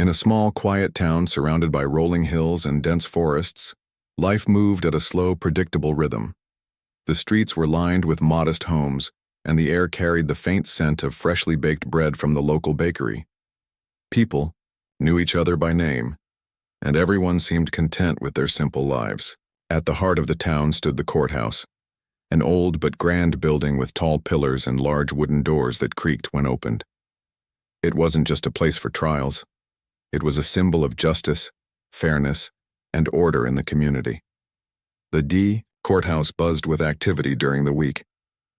In a small, quiet town surrounded by rolling hills and dense forests, life moved at a slow, predictable rhythm. The streets were lined with modest homes, and the air carried the faint scent of freshly baked bread from the local bakery. People knew each other by name, and everyone seemed content with their simple lives. At the heart of the town stood the courthouse, an old but grand building with tall pillars and large wooden doors that creaked when opened. It wasn't just a place for trials. It was a symbol of justice, fairness, and order in the community. The courthouse buzzed with activity during the week,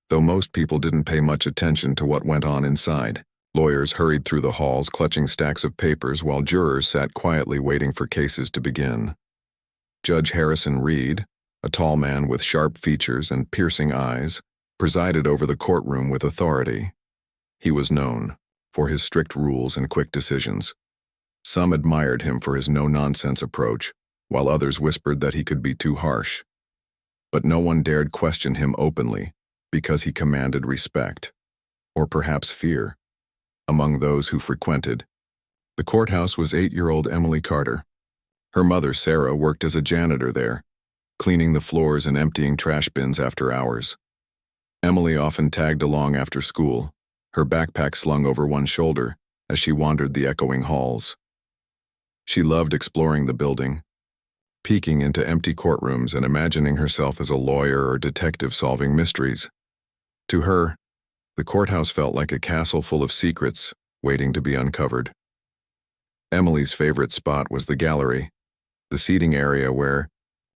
though most people didn't pay much attention to what went on inside. Lawyers hurried through the halls clutching stacks of papers while jurors sat quietly waiting for cases to begin. Judge Harrison Reed, a tall man with sharp features and piercing eyes, presided over the courtroom with authority. He was known for his strict rules and quick decisions. Some admired him for his no-nonsense approach, while others whispered that he could be too harsh. But no one dared question him openly because he commanded respect, or perhaps fear, among those who frequented. The courthouse was 8-year-old Emily Carter. Her mother, Sarah, worked as a janitor there, cleaning the floors and emptying trash bins after hours. Emily often tagged along after school, her backpack slung over one shoulder as she wandered the echoing halls. She loved exploring the building, peeking into empty courtrooms and imagining herself as a lawyer or detective solving mysteries. To her, the courthouse felt like a castle full of secrets waiting to be uncovered. Emily's favorite spot was the gallery, the seating area where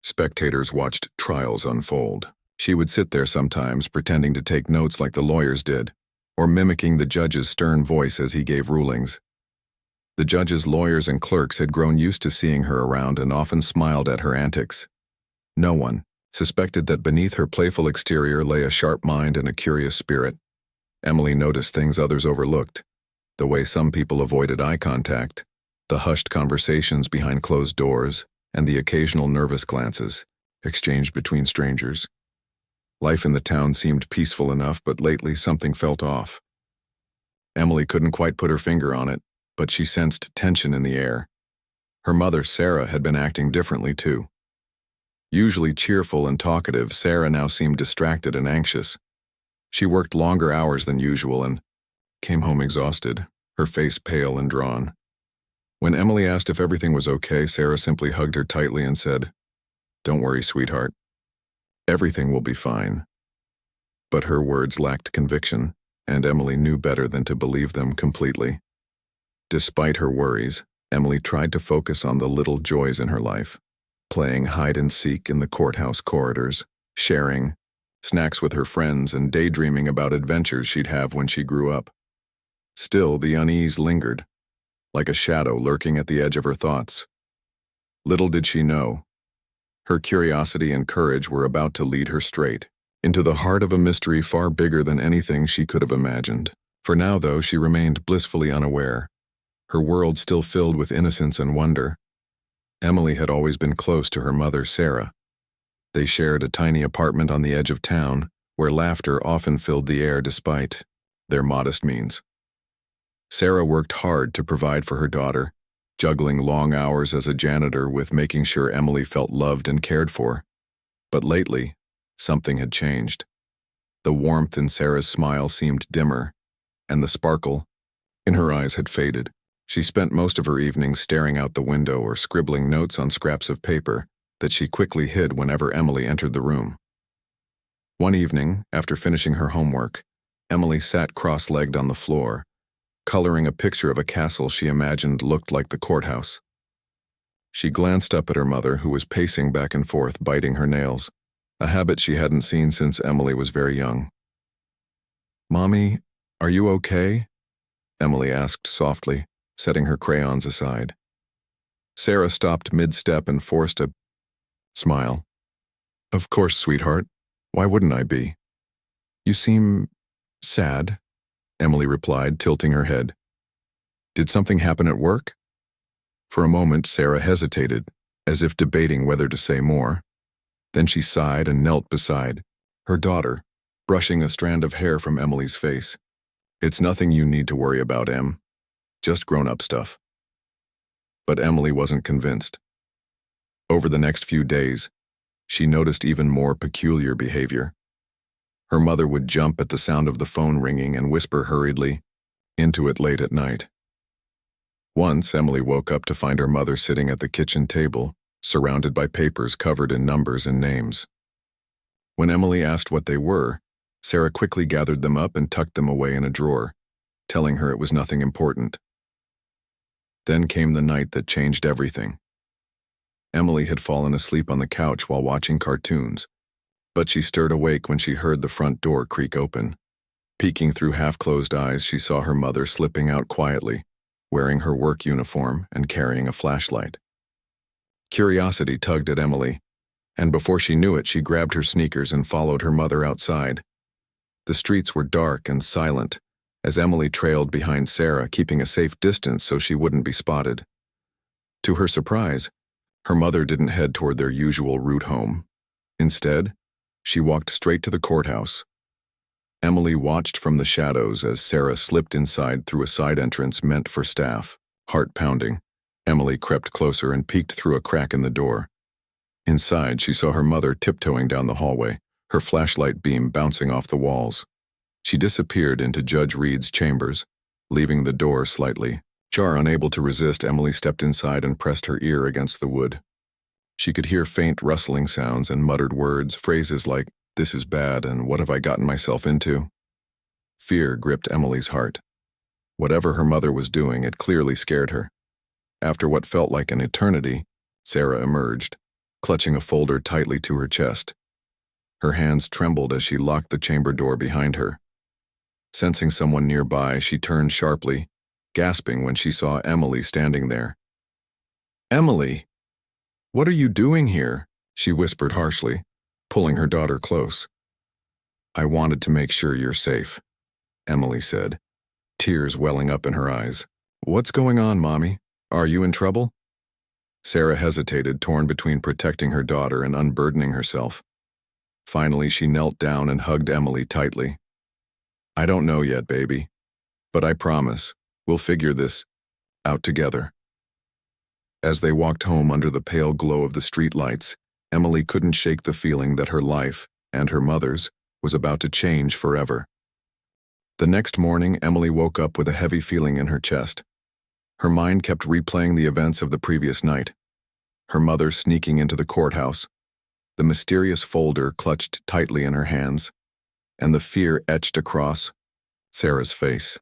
spectators watched trials unfold. She would sit there sometimes pretending to take notes like the lawyers did, or mimicking the judge's stern voice as he gave rulings. The judge's lawyers and clerks had grown used to seeing her around and often smiled at her antics. No one suspected that beneath her playful exterior lay a sharp mind and a curious spirit. Emily noticed things others overlooked, the way some people avoided eye contact, the hushed conversations behind closed doors, and the occasional nervous glances exchanged between strangers. Life in the town seemed peaceful enough, but lately something felt off. Emily couldn't quite put her finger on it, but she sensed tension in the air. Her mother, Sarah, had been acting differently too. Usually cheerful and talkative, Sarah now seemed distracted and anxious. She worked longer hours than usual and came home exhausted, her face pale and drawn. When Emily asked if everything was okay, Sarah simply hugged her tightly and said, "Don't worry, sweetheart. Everything will be fine." But her words lacked conviction, and Emily knew better than to believe them completely. Despite her worries, Emily tried to focus on the little joys in her life, playing hide-and-seek in the courthouse corridors, sharing snacks with her friends, and daydreaming about adventures she'd have when she grew up. Still, the unease lingered, like a shadow lurking at the edge of her thoughts. Little did she know, her curiosity and courage were about to lead her straight into the heart of a mystery far bigger than anything she could have imagined. For now, though, she remained blissfully unaware, her world still filled with innocence and wonder. Emily had always been close to her mother, Sarah. They shared a tiny apartment on the edge of town, where laughter often filled the air despite their modest means. Sarah worked hard to provide for her daughter, juggling long hours as a janitor with making sure Emily felt loved and cared for. But lately, something had changed. The warmth in Sarah's smile seemed dimmer, and the sparkle in her eyes had faded. She spent most of her evenings staring out the window or scribbling notes on scraps of paper that she quickly hid whenever Emily entered the room. One evening, after finishing her homework, Emily sat cross-legged on the floor, coloring a picture of a castle she imagined looked like the courthouse. She glanced up at her mother, who was pacing back and forth, biting her nails, a habit she hadn't seen since Emily was very young. "Mommy, are you okay?" Emily asked softly, setting her crayons aside. Sarah stopped mid-step and forced a smile. "Of course, sweetheart. Why wouldn't I be?" "You seem sad," Emily replied, tilting her head. "Did something happen at work?" For a moment, Sarah hesitated, as if debating whether to say more. Then she sighed and knelt beside her daughter, brushing a strand of hair from Emily's face. "It's nothing you need to worry about, Em. Just grown-up stuff." But Emily wasn't convinced. Over the next few days, she noticed even more peculiar behavior. Her mother would jump at the sound of the phone ringing and whisper hurriedly into it late at night. Once, Emily woke up to find her mother sitting at the kitchen table, surrounded by papers covered in numbers and names. When Emily asked what they were, Sarah quickly gathered them up and tucked them away in a drawer, telling her it was nothing important. Then came the night that changed everything. Emily had fallen asleep on the couch while watching cartoons, but she stirred awake when she heard the front door creak open. Peeking through half-closed eyes, she saw her mother slipping out quietly, wearing her work uniform and carrying a flashlight. Curiosity tugged at Emily, and before she knew it, she grabbed her sneakers and followed her mother outside. The streets were dark and silent, as Emily trailed behind Sarah, keeping a safe distance so she wouldn't be spotted. To her surprise, her mother didn't head toward their usual route home. Instead, she walked straight to the courthouse. Emily watched from the shadows as Sarah slipped inside through a side entrance meant for staff. Heart pounding, Emily crept closer and peeked through a crack in the door. Inside, she saw her mother tiptoeing down the hallway, her flashlight beam bouncing off the walls. She disappeared into Judge Reed's chambers, leaving the door slightly ajar. Unable to resist, Emily stepped inside and pressed her ear against the wood. She could hear faint rustling sounds and muttered words, phrases like, "This is bad," and "What have I gotten myself into?" Fear gripped Emily's heart. Whatever her mother was doing, it clearly scared her. After what felt like an eternity, Sarah emerged, clutching a folder tightly to her chest. Her hands trembled as she locked the chamber door behind her. Sensing someone nearby, she turned sharply, gasping when she saw Emily standing there. "Emily! What are you doing here?" she whispered harshly, pulling her daughter close. "I wanted to make sure you're safe," Emily said, tears welling up in her eyes. "What's going on, Mommy? Are you in trouble?" Sarah hesitated, torn between protecting her daughter and unburdening herself. Finally, she knelt down and hugged Emily tightly. "I don't know yet, baby, but I promise we'll figure this out together." As they walked home under the pale glow of the streetlights, Emily couldn't shake the feeling that her life, and her mother's, was about to change forever. The next morning, Emily woke up with a heavy feeling in her chest. Her mind kept replaying the events of the previous night. Her mother sneaking into the courthouse, the mysterious folder clutched tightly in her hands, and the fear etched across Sarah's face.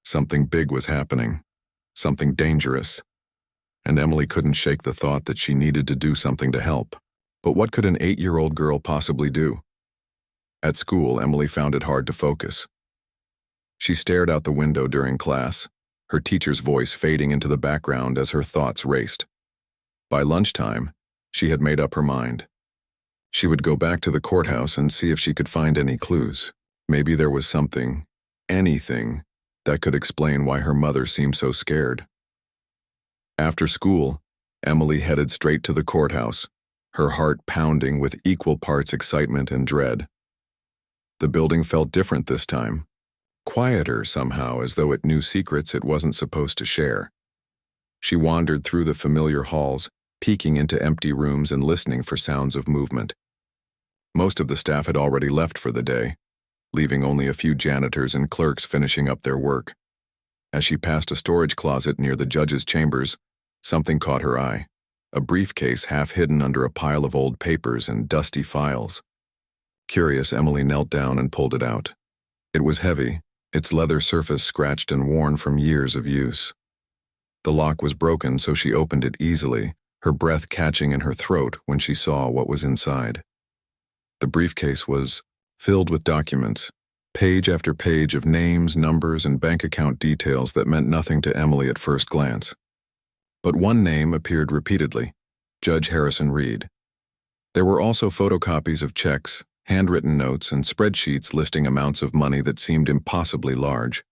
Something big was happening, something dangerous, and Emily couldn't shake the thought that she needed to do something to help. But what could an 8-year-old girl possibly do? At school, Emily found it hard to focus. She stared out the window during class, her teacher's voice fading into the background as her thoughts raced. By lunchtime, she had made up her mind. She would go back to the courthouse and see if she could find any clues. Maybe there was something, anything, that could explain why her mother seemed so scared. After school, Emily headed straight to the courthouse, her heart pounding with equal parts excitement and dread. The building felt different this time, quieter somehow, as though it knew secrets it wasn't supposed to share. She wandered through the familiar halls, peeking into empty rooms and listening for sounds of movement. Most of the staff had already left for the day, leaving only a few janitors and clerks finishing up their work. As she passed a storage closet near the judge's chambers, something caught her eye. A briefcase half hidden under a pile of old papers and dusty files. Curious, Emily knelt down and pulled it out. It was heavy, its leather surface scratched and worn from years of use. The lock was broken, so she opened it easily, her breath catching in her throat when she saw what was inside. The briefcase was filled with documents, page after page of names, numbers, and bank account details that meant nothing to Emily at first glance. But one name appeared repeatedly: Judge Harrison Reed. There were also photocopies of checks, handwritten notes, and spreadsheets listing amounts of money that seemed impossibly large.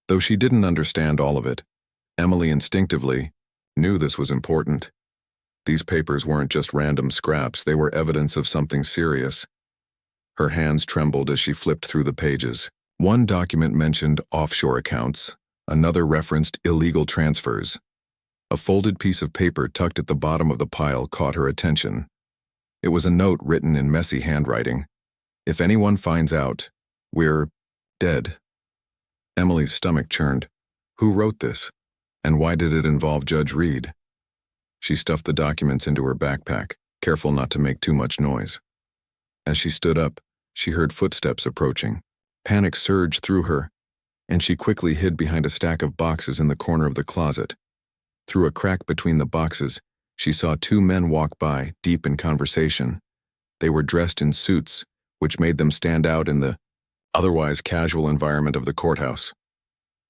Though she didn't understand all of it, Emily instinctively knew this was important. These papers weren't just random scraps, they were evidence of something serious. Her hands trembled as she flipped through the pages. One document mentioned offshore accounts, another referenced illegal transfers. A folded piece of paper tucked at the bottom of the pile caught her attention. It was a note written in messy handwriting. "If anyone finds out, we're dead." Emily's stomach churned. Who wrote this? And why did it involve Judge Reed? She stuffed the documents into her backpack, careful not to make too much noise. As she stood up, she heard footsteps approaching. Panic surged through her, and she quickly hid behind a stack of boxes in the corner of the closet. Through a crack between the boxes, she saw two men walk by, deep in conversation. They were dressed in suits, which made them stand out in the otherwise casual environment of the courthouse.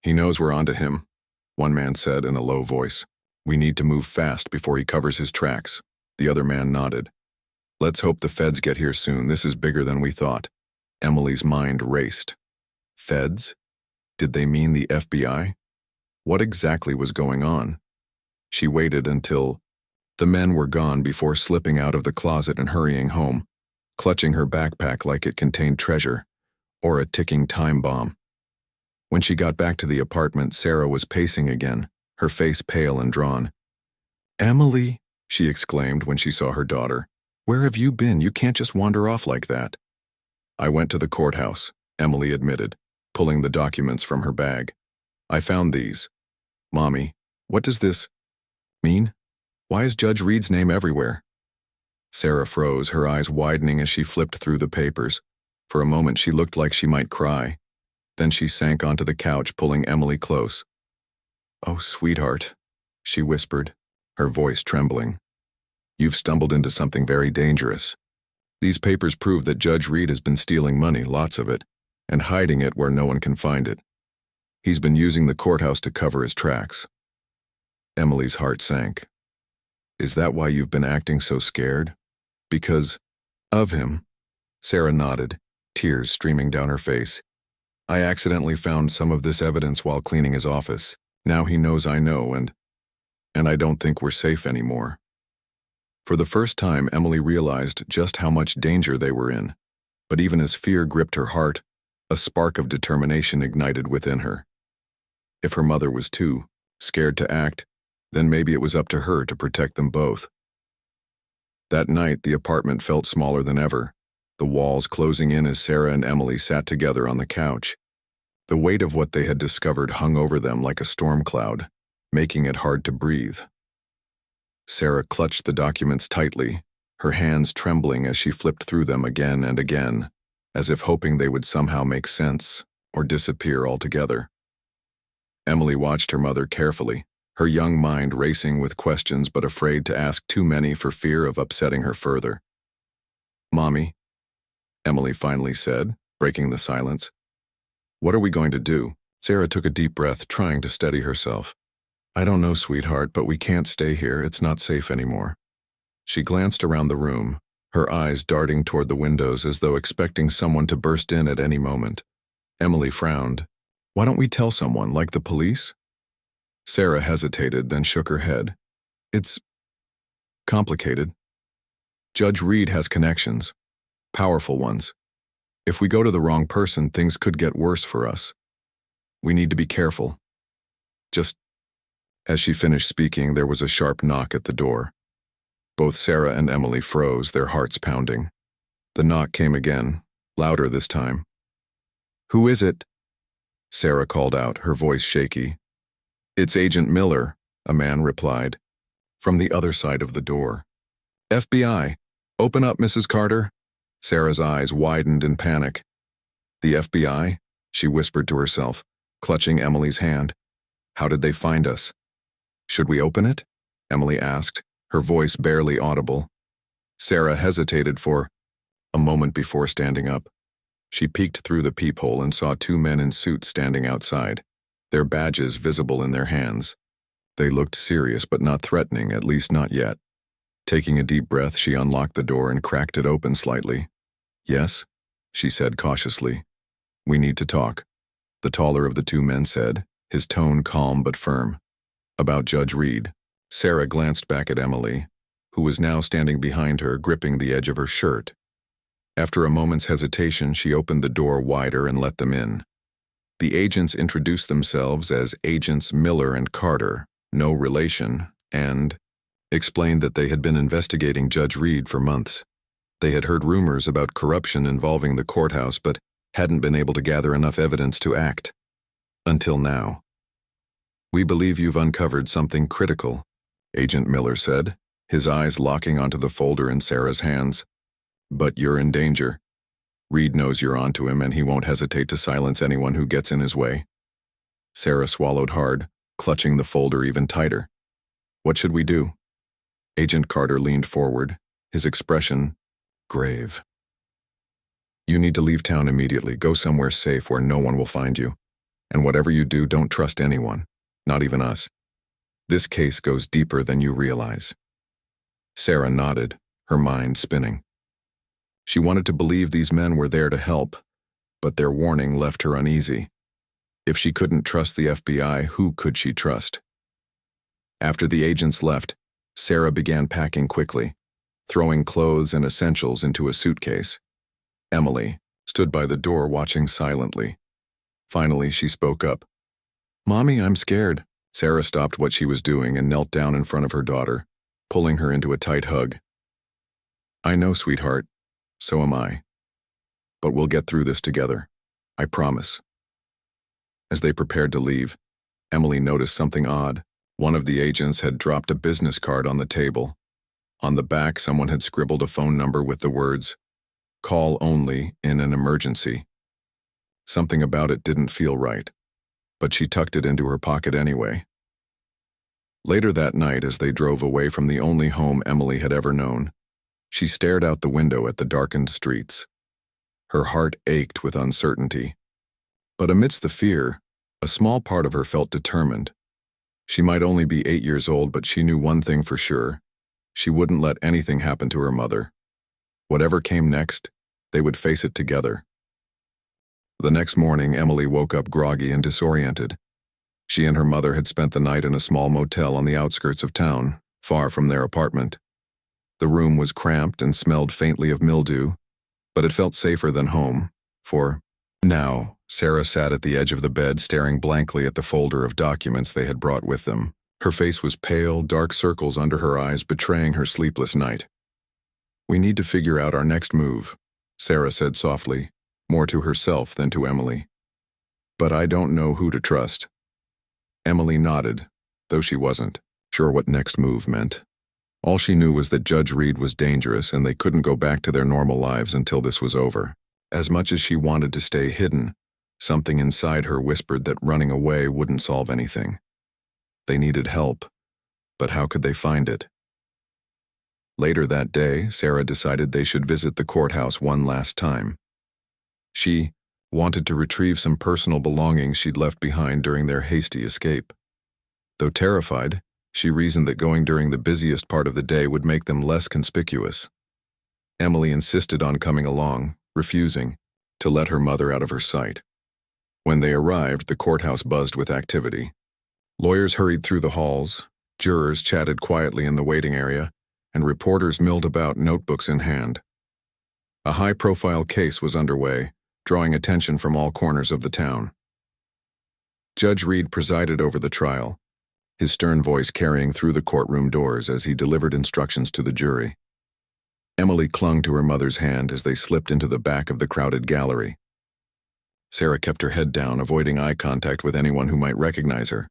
"He knows we're onto him," one man said in a low voice. "We need to move fast before he covers his tracks." The other man nodded. "Let's hope the feds get here soon. This is bigger than we thought." Emily's mind raced. Feds? Did they mean the FBI? What exactly was going on? She waited until the men were gone before slipping out of the closet and hurrying home, clutching her backpack like it contained treasure or a ticking time bomb. When she got back to the apartment, Sarah was pacing again, her face pale and drawn. "Emily," she exclaimed when she saw her daughter. "Where have you been? You can't just wander off like that." "I went to the courthouse," Emily admitted, pulling the documents from her bag. "I found these." "Mommy, what does this mean? Why is Judge Reed's name everywhere?" Sarah froze, her eyes widening as she flipped through the papers. For a moment she looked like she might cry. Then she sank onto the couch, pulling Emily close. "Oh, sweetheart," she whispered, her voice trembling. "You've stumbled into something very dangerous. These papers prove that Judge Reed has been stealing money, lots of it, and hiding it where no one can find it. He's been using the courthouse to cover his tracks." Emily's heart sank. "Is that why you've been acting so scared? Because of him?" Sarah nodded, tears streaming down her face. "I accidentally found some of this evidence while cleaning his office. Now he knows I know, and I don't think we're safe anymore." For the first time, Emily realized just how much danger they were in. But even as fear gripped her heart, a spark of determination ignited within her. If her mother was too scared to act, then maybe it was up to her to protect them both. That night, the apartment felt smaller than ever, the walls closing in as Sarah and Emily sat together on the couch. The weight of what they had discovered hung over them like a storm cloud, making it hard to breathe. Sarah clutched the documents tightly, her hands trembling as she flipped through them again and again, as if hoping they would somehow make sense or disappear altogether. Emily watched her mother carefully, her young mind racing with questions but afraid to ask too many for fear of upsetting her further. "Mommy," Emily finally said, breaking the silence. "What are we going to do?" Sarah took a deep breath, trying to steady herself. "I don't know, sweetheart, but we can't stay here. It's not safe anymore." She glanced around the room, her eyes darting toward the windows as though expecting someone to burst in at any moment. Emily frowned. "Why don't we tell someone, like the police?" Sarah hesitated, then shook her head. "It's complicated. Judge Reed has connections, powerful ones. If we go to the wrong person, things could get worse for us. We need to be careful." Just as she finished speaking, there was a sharp knock at the door. Both Sarah and Emily froze, their hearts pounding. The knock came again, louder this time. "Who is it?" Sarah called out, her voice shaky. "It's Agent Miller," a man replied, from the other side of the door. "FBI, open up, Mrs. Carter." Sarah's eyes widened in panic. "The FBI?" she whispered to herself, clutching Emily's hand. "How did they find us?" "Should we open it?" Emily asked, her voice barely audible. Sarah hesitated for a moment before standing up. She peeked through the peephole and saw two men in suits standing outside, their badges visible in their hands. They looked serious but not threatening, at least not yet. Taking a deep breath, she unlocked the door and cracked it open slightly. "Yes?" she said cautiously. "We need to talk," the taller of the two men said, his tone calm but firm. "About Judge Reed." Sarah glanced back at Emily, who was now standing behind her, gripping the edge of her shirt. After a moment's hesitation, she opened the door wider and let them in. The agents introduced themselves as Agents Miller and Carter, no relation, and explained that they had been investigating Judge Reed for months. They had heard rumors about corruption involving the courthouse but hadn't been able to gather enough evidence to act. Until now. "We believe you've uncovered something critical," Agent Miller said, his eyes locking onto the folder in Sarah's hands. "But you're in danger. Reed knows you're onto him and he won't hesitate to silence anyone who gets in his way." Sarah swallowed hard, clutching the folder even tighter. "What should we do?" Agent Carter leaned forward, his expression grave. "You need to leave town immediately. Go somewhere safe where no one will find you. And whatever you do, don't trust anyone, not even us. This case goes deeper than you realize." Sarah nodded, her mind spinning. She wanted to believe these men were there to help, but their warning left her uneasy. If she couldn't trust the FBI, who could she trust? After the agents left, Sarah began packing quickly, throwing clothes and essentials into a suitcase. Emily stood by the door watching silently. Finally, she spoke up. "Mommy, I'm scared." Sarah stopped what she was doing and knelt down in front of her daughter, pulling her into a tight hug. "I know, sweetheart. So am I. But we'll get through this together. I promise." As they prepared to leave, Emily noticed something odd. One of the agents had dropped a business card on the table. On the back, someone had scribbled a phone number with the words, "Call only in an emergency." Something about it didn't feel right, but she tucked it into her pocket anyway. Later that night, as they drove away from the only home Emily had ever known, she stared out the window at the darkened streets. Her heart ached with uncertainty. But amidst the fear, a small part of her felt determined. She might only be 8 years old, but she knew one thing for sure. She wouldn't let anything happen to her mother. Whatever came next, they would face it together. The next morning, Emily woke up groggy and disoriented. She and her mother had spent the night in a small motel on the outskirts of town, far from their apartment. The room was cramped and smelled faintly of mildew, but it felt safer than home, for now, Sarah sat at the edge of the bed staring blankly at the folder of documents they had brought with them. Her face was pale, dark circles under her eyes betraying her sleepless night. "We need to figure out our next move," Sarah said softly, more to herself than to Emily. "But I don't know who to trust." Emily nodded, though she wasn't sure what next move meant. All she knew was that Judge Reed was dangerous and they couldn't go back to their normal lives until this was over. As much as she wanted to stay hidden, something inside her whispered that running away wouldn't solve anything. They needed help, but how could they find it? Later that day, Sarah decided they should visit the courthouse one last time. She wanted to retrieve some personal belongings she'd left behind during their hasty escape. Though terrified, she reasoned that going during the busiest part of the day would make them less conspicuous. Emily insisted on coming along, refusing to let her mother out of her sight. When they arrived, the courthouse buzzed with activity. Lawyers hurried through the halls, jurors chatted quietly in the waiting area, and reporters milled about, notebooks in hand. A high-profile case was underway, drawing attention from all corners of the town. Judge Reed presided over the trial, his stern voice carrying through the courtroom doors as he delivered instructions to the jury. Emily clung to her mother's hand as they slipped into the back of the crowded gallery. Sarah kept her head down, avoiding eye contact with anyone who might recognize her.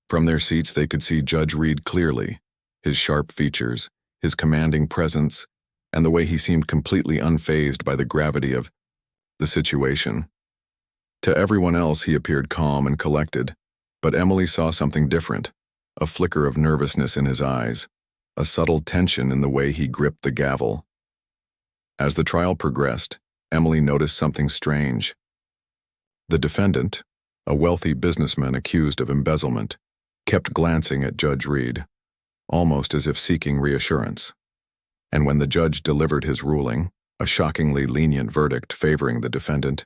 From their seats, they could see Judge Reed clearly, his sharp features, his commanding presence, and the way he seemed completely unfazed by the gravity of the situation. To everyone else, he appeared calm and collected, but Emily saw something different, a flicker of nervousness in his eyes, a subtle tension in the way he gripped the gavel. As the trial progressed, Emily noticed something strange. The defendant, a wealthy businessman accused of embezzlement, kept glancing at Judge Reed, almost as if seeking reassurance. And when the judge delivered his ruling, a shockingly lenient verdict favoring the defendant,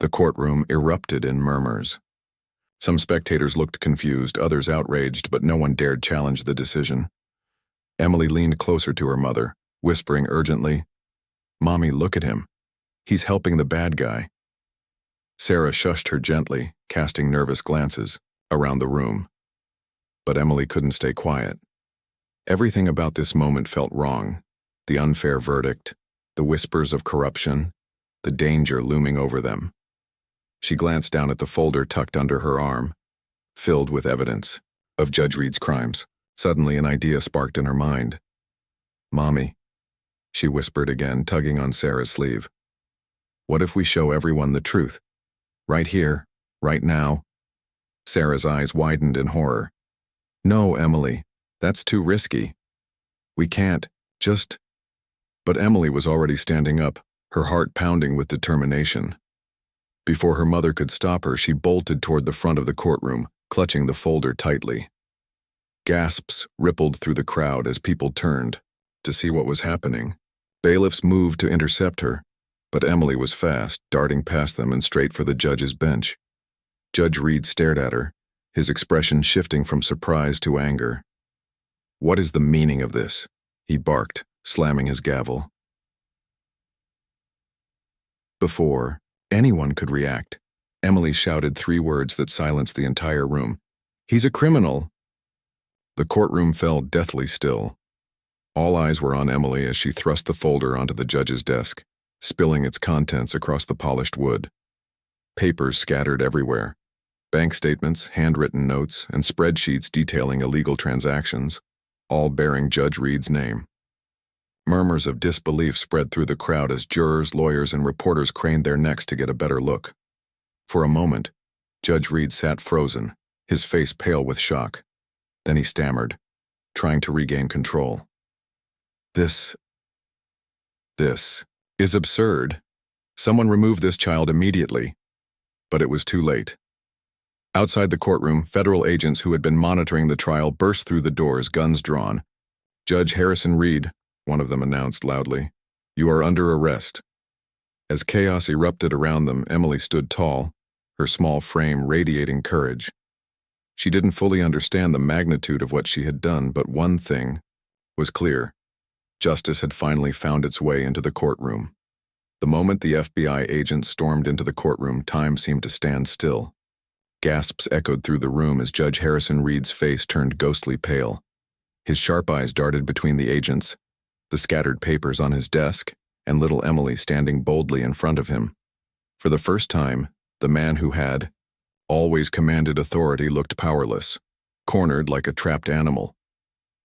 the courtroom erupted in murmurs. Some spectators looked confused, others outraged, but no one dared challenge the decision. Emily leaned closer to her mother, whispering urgently, "Mommy, look at him. He's helping the bad guy." Sarah shushed her gently, casting nervous glances around the room. But Emily couldn't stay quiet. Everything about this moment felt wrong. The unfair verdict, the whispers of corruption, the danger looming over them. She glanced down at the folder tucked under her arm, filled with evidence of Judge Reed's crimes. Suddenly an idea sparked in her mind. "Mommy," she whispered again, tugging on Sarah's sleeve. "What if we show everyone the truth? Right here, right now?" Sarah's eyes widened in horror. "No, Emily, that's too risky. We can't, just—" But Emily was already standing up, her heart pounding with determination. Before her mother could stop her, she bolted toward the front of the courtroom, clutching the folder tightly. Gasps rippled through the crowd as people turned to see what was happening. Bailiffs moved to intercept her, but Emily was fast, darting past them and straight for the judge's bench. Judge Reed stared at her, his expression shifting from surprise to anger. "What is the meaning of this?" he barked, slamming his gavel. Before anyone could react, Emily shouted 3 words that silenced the entire room. "He's a criminal!" The courtroom fell deathly still. All eyes were on Emily as she thrust the folder onto the judge's desk, spilling its contents across the polished wood. Papers scattered everywhere. Bank statements, handwritten notes, and spreadsheets detailing illegal transactions, all bearing Judge Reed's name. Murmurs of disbelief spread through the crowd as jurors, lawyers, and reporters craned their necks to get a better look. For a moment, Judge Reed sat frozen, his face pale with shock. Then he stammered, trying to regain control. This is absurd. Someone remove this child immediately." But it was too late. Outside the courtroom, federal agents who had been monitoring the trial burst through the doors, guns drawn. "Judge Harrison Reed," one of them announced loudly, "you are under arrest." As chaos erupted around them, Emily stood tall, her small frame radiating courage. She didn't fully understand the magnitude of what she had done, but one thing was clear. Justice had finally found its way into the courtroom. The moment the FBI agents stormed into the courtroom, time seemed to stand still. Gasps echoed through the room as Judge Harrison Reed's face turned ghostly pale. His sharp eyes darted between the agents, the scattered papers on his desk, and little Emily standing boldly in front of him. For the first time, the man who had always commanded authority looked powerless, cornered like a trapped animal.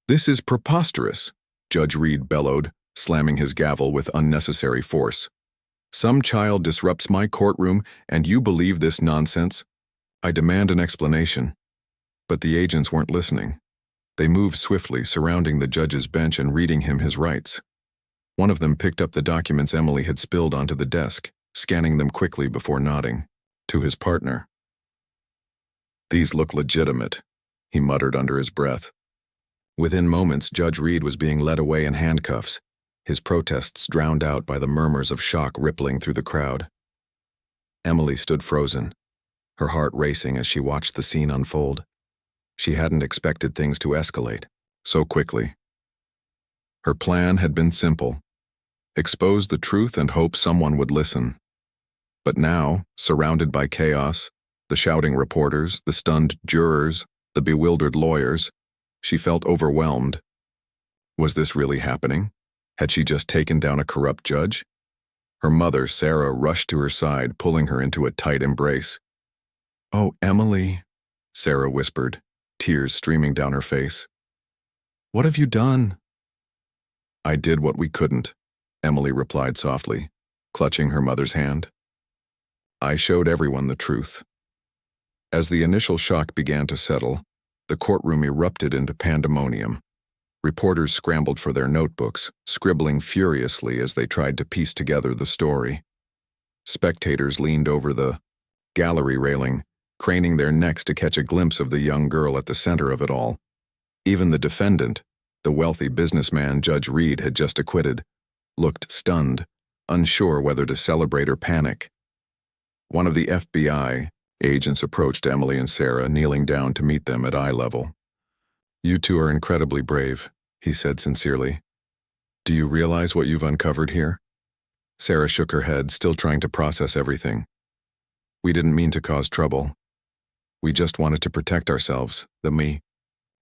"This is preposterous," Judge Reed bellowed, slamming his gavel with unnecessary force. "Some child disrupts my courtroom, and you believe this nonsense? I demand an explanation." But the agents weren't listening. They moved swiftly, surrounding the judge's bench and reading him his rights. One of them picked up the documents Emily had spilled onto the desk, scanning them quickly before nodding to his partner. "These look legitimate," he muttered under his breath. Within moments, Judge Reed was being led away in handcuffs, his protests drowned out by the murmurs of shock rippling through the crowd. Emily stood frozen, her heart racing as she watched the scene unfold. She hadn't expected things to escalate so quickly. Her plan had been simple: expose the truth and hope someone would listen. But now, surrounded by chaos, the shouting reporters, the stunned jurors, the bewildered lawyers, she felt overwhelmed. Was this really happening? Had she just taken down a corrupt judge? Her mother, Sarah, rushed to her side, pulling her into a tight embrace. "Oh, Emily," Sarah whispered, tears streaming down her face. "What have you done?" "I did what we couldn't," Emily replied softly, clutching her mother's hand. "I showed everyone the truth." As the initial shock began to settle, the courtroom erupted into pandemonium. Reporters scrambled for their notebooks, scribbling furiously as they tried to piece together the story. Spectators leaned over the gallery railing, craning their necks to catch a glimpse of the young girl at the center of it all. Even the defendant, the wealthy businessman Judge Reed had just acquitted, looked stunned, unsure whether to celebrate or panic. One of the FBI agents approached Emily and Sarah, kneeling down to meet them at eye level. "You two are incredibly brave," he said sincerely. "Do you realize what you've uncovered here?" Sarah shook her head, still trying to process everything. "We didn't mean to cause trouble. We just wanted to protect ourselves, me."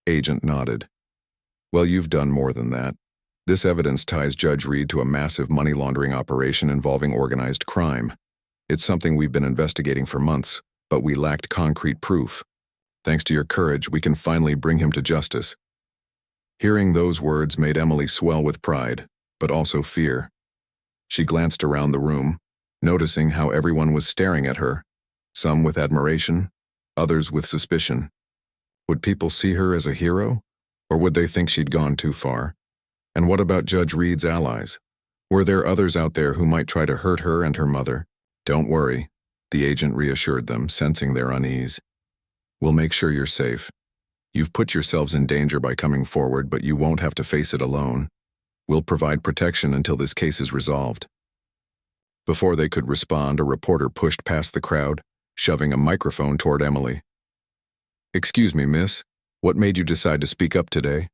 Agent nodded. Well, you've done more than that. This evidence ties Judge Reed to a massive money laundering operation involving organized crime. It's something we've been investigating for months, but we lacked concrete proof. Thanks to your courage, we can finally bring him to justice. Hearing those words made Emily swell with pride, but also fear. She glanced around the room, noticing how everyone was staring at her, some with admiration, others with suspicion. Would people see her as a hero, or would they think she'd gone too far? And what about Judge Reed's allies? Were there others out there who might try to hurt her and her mother? Don't worry, the agent reassured them, sensing their unease. We'll make sure you're safe. You've put yourselves in danger by coming forward, but you won't have to face it alone. We'll provide protection until this case is resolved. Before they could respond, a reporter pushed past the crowd, shoving a microphone toward Emily. Excuse me, miss. What made you decide to speak up today?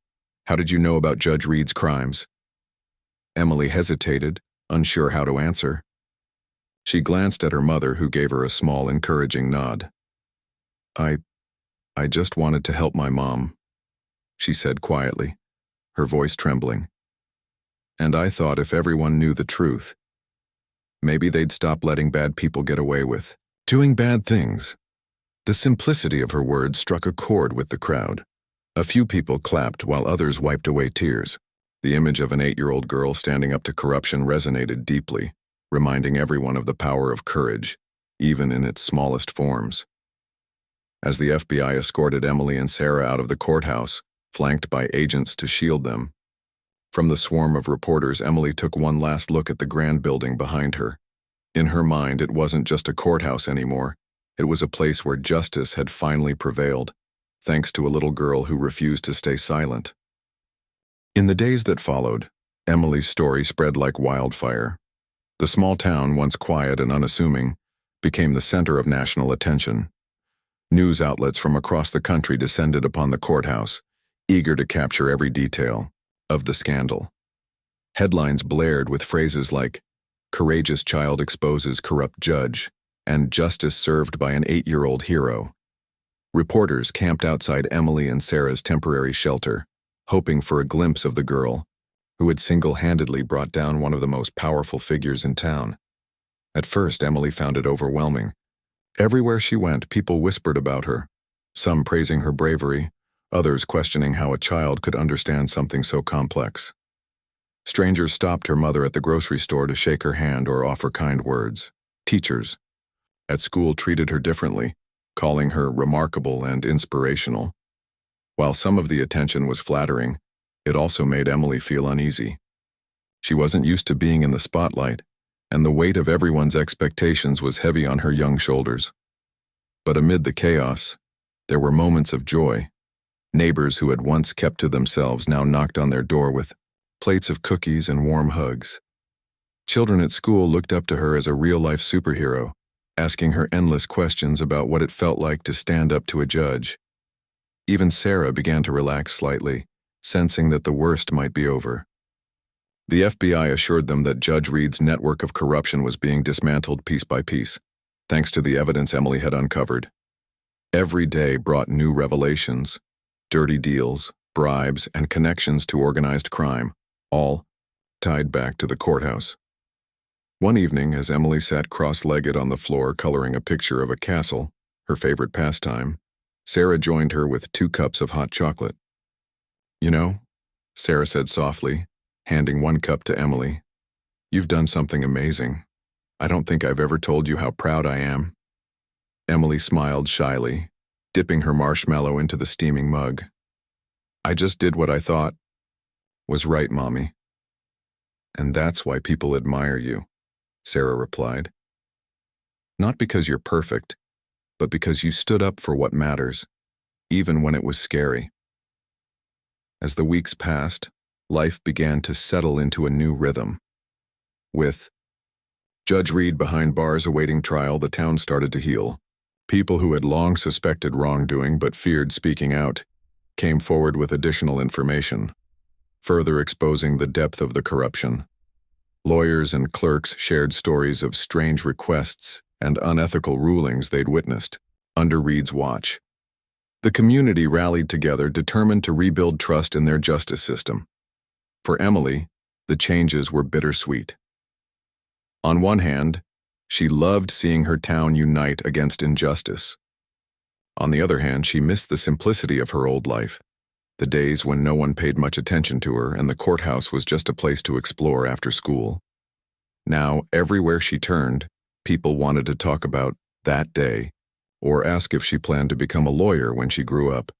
How did you know about Judge Reed's crimes? Emily hesitated, unsure how to answer. She glanced at her mother, who gave her a small, encouraging nod. I just wanted to help my mom, she said quietly, her voice trembling. And I thought if everyone knew the truth, maybe they'd stop letting bad people get away with doing bad things. The simplicity of her words struck a chord with the crowd. A few people clapped while others wiped away tears. The image of an 8-year-old girl standing up to corruption resonated deeply, reminding everyone of the power of courage, even in its smallest forms. As the FBI escorted Emily and Sarah out of the courthouse, flanked by agents to shield them, from the swarm of reporters, Emily took one last look at the grand building behind her. In her mind, it wasn't just a courthouse anymore. It was a place where justice had finally prevailed, thanks to a little girl who refused to stay silent. In the days that followed, Emily's story spread like wildfire. The small town, once quiet and unassuming, became the center of national attention. News outlets from across the country descended upon the courthouse, eager to capture every detail of the scandal. Headlines blared with phrases like, "Courageous child exposes corrupt judge," and "Justice served by an 8-year-old hero." Reporters camped outside Emily and Sarah's temporary shelter, hoping for a glimpse of the girl who had single-handedly brought down one of the most powerful figures in town. At first, Emily found it overwhelming. Everywhere she went, people whispered about her, some praising her bravery, others questioning how a child could understand something so complex. Strangers stopped her mother at the grocery store to shake her hand or offer kind words. Teachers at school treated her differently, calling her remarkable and inspirational. While some of the attention was flattering, it also made Emily feel uneasy. She wasn't used to being in the spotlight, and the weight of everyone's expectations was heavy on her young shoulders. But amid the chaos, there were moments of joy. Neighbors who had once kept to themselves now knocked on their door with plates of cookies and warm hugs. Children at school looked up to her as a real-life superhero, asking her endless questions about what it felt like to stand up to a judge. Even Sarah began to relax slightly, sensing that the worst might be over. The FBI assured them that Judge Reed's network of corruption was being dismantled piece by piece, thanks to the evidence Emily had uncovered. Every day brought new revelations, dirty deals, bribes, and connections to organized crime, all tied back to the courthouse. One evening, as Emily sat cross-legged on the floor coloring a picture of a castle, her favorite pastime, Sarah joined her with 2 cups of hot chocolate. "You know," Sarah said softly, handing 1 cup to Emily, "you've done something amazing. I don't think I've ever told you how proud I am." Emily smiled shyly, dipping her marshmallow into the steaming mug. "I just did what I thought was right, Mommy." "And that's why people admire you," Sarah replied. "Not because you're perfect, but because you stood up for what matters, even when it was scary." As the weeks passed, life began to settle into a new rhythm. With Judge Reed behind bars awaiting trial, the town started to heal. People who had long suspected wrongdoing but feared speaking out came forward with additional information, further exposing the depth of the corruption. Lawyers and clerks shared stories of strange requests and unethical rulings they'd witnessed under Reed's watch. The community rallied together, determined to rebuild trust in their justice system. For Emily, the changes were bittersweet. On one hand, she loved seeing her town unite against injustice. On the other hand, she missed the simplicity of her old life, the days when no one paid much attention to her and the courthouse was just a place to explore after school. Now, everywhere she turned, people wanted to talk about that day or ask if she planned to become a lawyer when she grew up.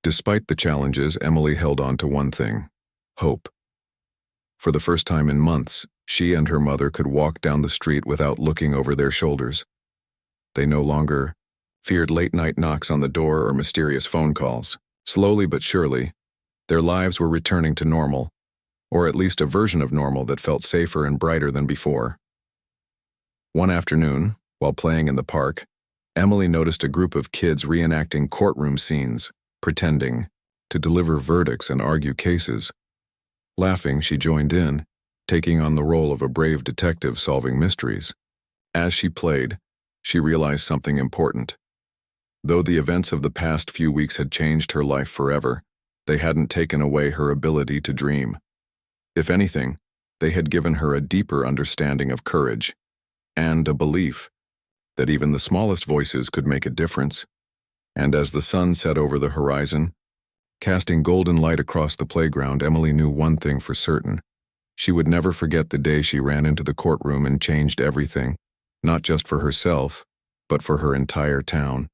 Despite the challenges, Emily held on to one thing: hope. For the first time in months, she and her mother could walk down the street without looking over their shoulders. They no longer feared late-night knocks on the door or mysterious phone calls. Slowly but surely, their lives were returning to normal, or at least a version of normal that felt safer and brighter than before. One afternoon, while playing in the park, Emily noticed a group of kids reenacting courtroom scenes, pretending to deliver verdicts and argue cases. Laughing, she joined in, taking on the role of a brave detective solving mysteries. As she played, she realized something important. Though the events of the past few weeks had changed her life forever, they hadn't taken away her ability to dream. If anything, they had given her a deeper understanding of courage and a belief that even the smallest voices could make a difference. And as the sun set over the horizon, casting golden light across the playground, Emily knew one thing for certain. She would never forget the day she ran into the courtroom and changed everything, not just for herself, but for her entire town.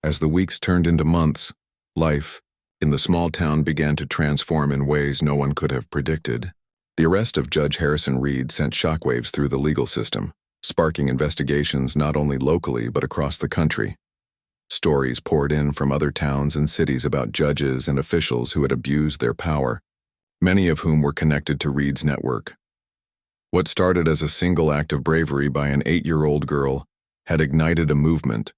As the weeks turned into months, life in the small town began to transform in ways no one could have predicted. The arrest of Judge Harrison Reed sent shockwaves through the legal system, sparking investigations not only locally but across the country. Stories poured in from other towns and cities about judges and officials who had abused their power, many of whom were connected to Reed's network. What started as a single act of bravery by an 8-year-old girl had ignited a movement,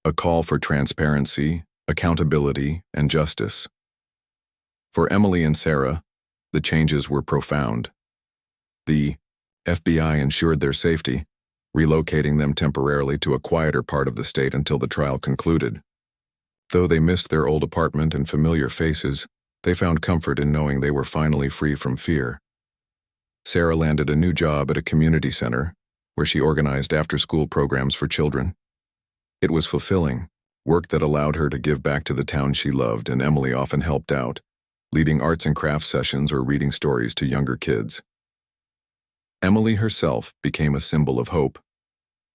a call for transparency, accountability, and justice. For Emily and Sarah, the changes were profound. The FBI ensured their safety, relocating them temporarily to a quieter part of the state until the trial concluded. Though they missed their old apartment and familiar faces, they found comfort in knowing they were finally free from fear. Sarah landed a new job at a community center, where she organized after-school programs for children. It was fulfilling, work that allowed her to give back to the town she loved, and Emily often helped out, leading arts and crafts sessions or reading stories to younger kids. Emily herself became a symbol of hope,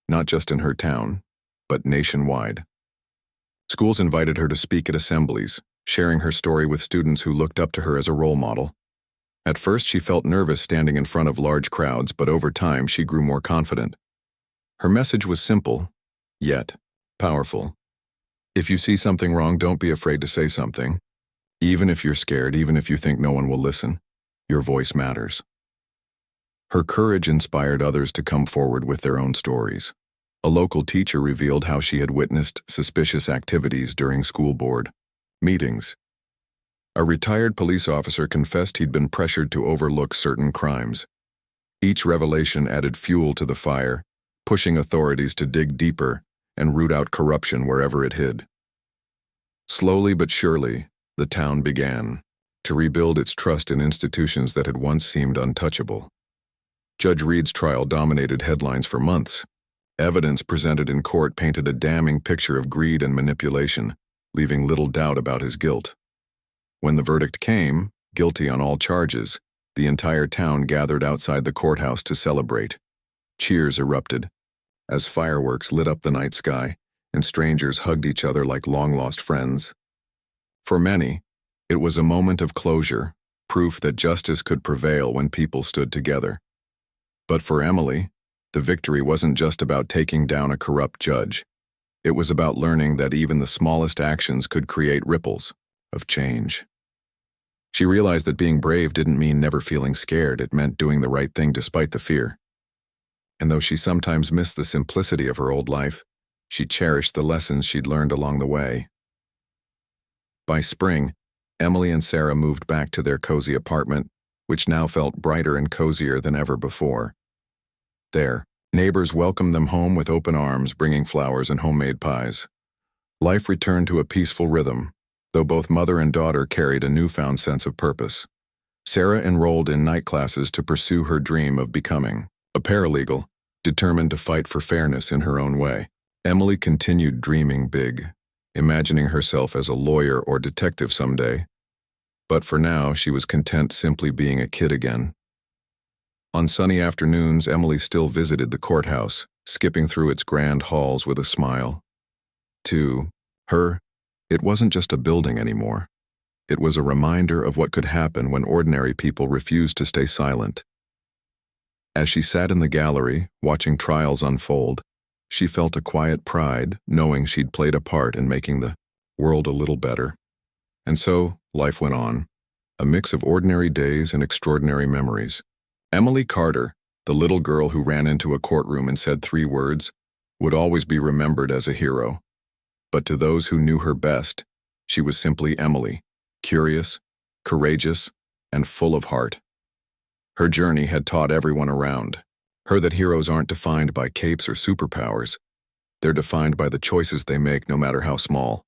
not just in her town, but nationwide. Schools invited her to speak at assemblies, sharing her story with students who looked up to her as a role model. At first, she felt nervous standing in front of large crowds, but over time, she grew more confident. Her message was simple, yet powerful. If you see something wrong, don't be afraid to say something. Even if you're scared, even if you think no one will listen, your voice matters. Her courage inspired others to come forward with their own stories. A local teacher revealed how she had witnessed suspicious activities during school board meetings. A retired police officer confessed he'd been pressured to overlook certain crimes. Each revelation added fuel to the fire, pushing authorities to dig deeper and root out corruption wherever it hid. Slowly but surely, the town began to rebuild its trust in institutions that had once seemed untouchable. Judge Reed's trial dominated headlines for months. Evidence presented in court painted a damning picture of greed and manipulation, leaving little doubt about his guilt. When the verdict came, guilty on all charges, the entire town gathered outside the courthouse to celebrate. Cheers erupted as fireworks lit up the night sky, and strangers hugged each other like long-lost friends. For many, it was a moment of closure, proof that justice could prevail when people stood together. But for Emily, the victory wasn't just about taking down a corrupt judge. It was about learning that even the smallest actions could create ripples of change. She realized that being brave didn't mean never feeling scared. It meant doing the right thing despite the fear. And though she sometimes missed the simplicity of her old life, she cherished the lessons she'd learned along the way. By spring, Emily and Sarah moved back to their cozy apartment, which now felt brighter and cozier than ever before. There, neighbors welcomed them home with open arms, bringing flowers and homemade pies. Life returned to a peaceful rhythm, though both mother and daughter carried a newfound sense of purpose. Sarah enrolled in night classes to pursue her dream of becoming a paralegal, determined to fight for fairness in her own way. Emily continued dreaming big, imagining herself as a lawyer or detective someday. But for now, she was content simply being a kid again. On sunny afternoons, Emily still visited the courthouse, skipping through its grand halls with a smile. To her, it wasn't just a building anymore. It was a reminder of what could happen when ordinary people refused to stay silent. As she sat in the gallery, watching trials unfold, she felt a quiet pride knowing she'd played a part in making the world a little better. And so, life went on, a mix of ordinary days and extraordinary memories. Emily Carter, the little girl who ran into a courtroom and said 3 words, would always be remembered as a hero. But to those who knew her best, she was simply Emily, curious, courageous, and full of heart. Her journey had taught everyone around her that heroes aren't defined by capes or superpowers. They're defined by the choices they make, no matter how small.